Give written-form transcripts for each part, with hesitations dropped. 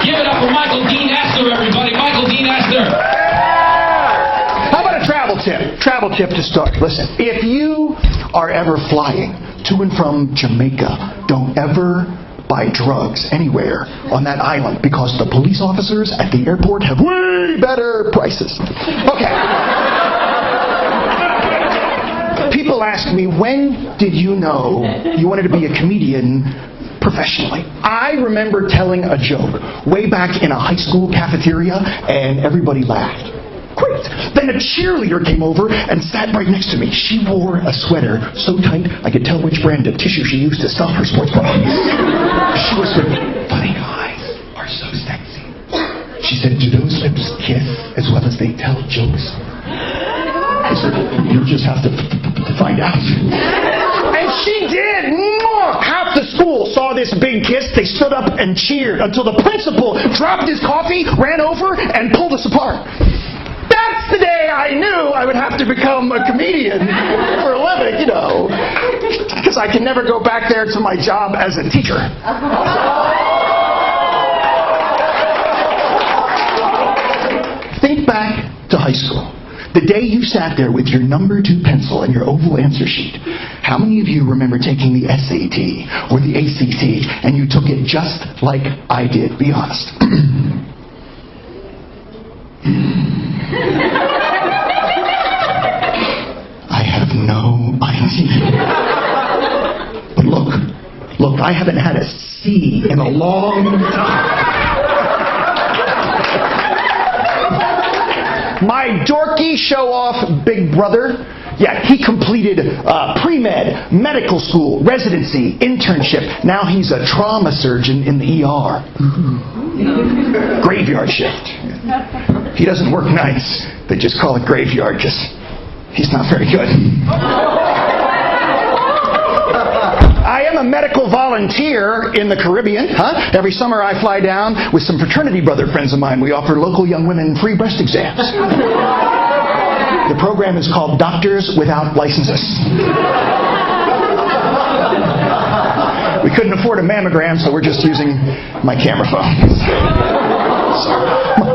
Give it up for Michael Dean Ester, everybody. Michael Dean Ester. How about a travel tip? Travel tip to start. Listen, if you are ever flying to and from Jamaica, don't ever buy drugs anywhere on that island because the police officers at the airport have way better prices. Okay. People ask me, when did you know you wanted to be a comedian professionally? I remember telling a joke way back in a high school cafeteria and everybody laughed. Great. Then a cheerleader came over and sat right next to me. She wore a sweater so tight I could tell which brand of tissue she used to stuff her sports bra. She whispered, "Funny guys are so sexy." She said, "Do those lips kiss as well as they tell jokes?" I said, "You'll just have to find out." And she did. Half the school saw this big kiss. They stood up and cheered until the principal dropped his coffee, ran over, and pulled us apart. That's the day I knew I would have to become a comedian for a living, because I can never go back there to my job as a teacher. Think back to high school. The day you sat there with your number 2 pencil and your oval answer sheet. How many of you remember taking the SAT or the ACT and you took it just like I did? Be honest. I have no idea. But look, I haven't had a C in a long time. My dorky show-off big brother, he completed pre-med, medical school, residency, internship. Now he's a trauma surgeon in the ER. Graveyard shift. He doesn't work nights. They just call it graveyard. He's not very good. I am a medical volunteer in the Caribbean. Every summer I fly down with some fraternity brother friends of mine. We offer local young women free breast exams. The program is called Doctors Without Licenses. We couldn't afford a mammogram, so we're just using my camera phone.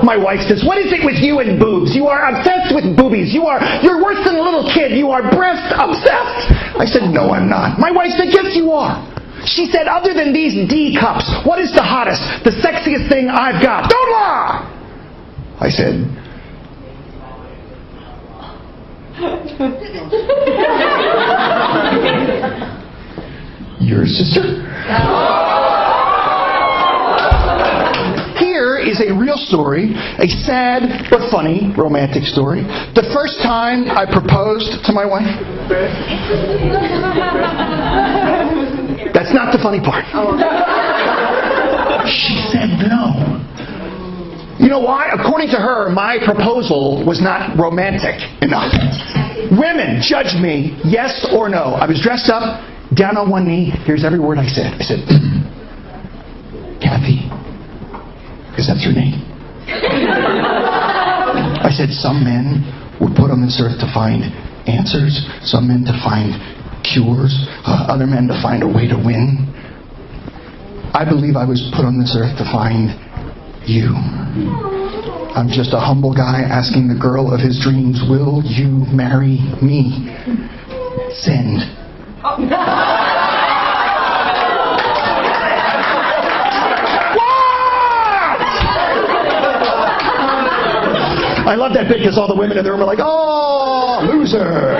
My wife says, "What is it with you and boobs? You are obsessed with boobies. You're worse than a little kid. You are breast obsessed." I said, "No, I'm not." My wife said, "Yes, you are." She said, "Other than these D cups, what is the hottest, the sexiest thing I've got?" "Don't lie!" I said, "Your sister?" Here is a real story, a sad but funny romantic story. The first time I proposed to my wife. That's not the funny part. She said no. You know why? According to her, my proposal was not romantic enough. Women judged me, yes or no. I was dressed up, down on one knee. Here's every word I said. I said, "Kathy," because that's her name. I said, "Some men were put on this earth to find answers, some men to find cures, other men to find a way to win. I believe I was put on this earth to find you. I'm just a humble guy asking the girl of his dreams, will you marry me? Send." I love that bit because all the women in the room are like, "Oh, loser."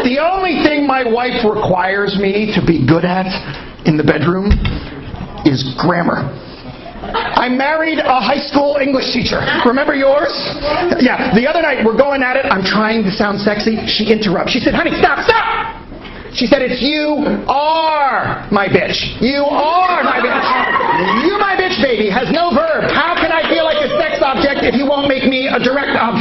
The only thing my wife requires me to be good at in the bedroom is grammar. I married a high school English teacher. Remember yours? Yeah, the other night we're going at it. I'm trying to sound sexy. She interrupts. She said, "Honey, stop. She said, "It's you are my bitch. You are my bitch. You my bitch, baby, has no verb. How can I feel like a sex object if you won't make me a direct object?"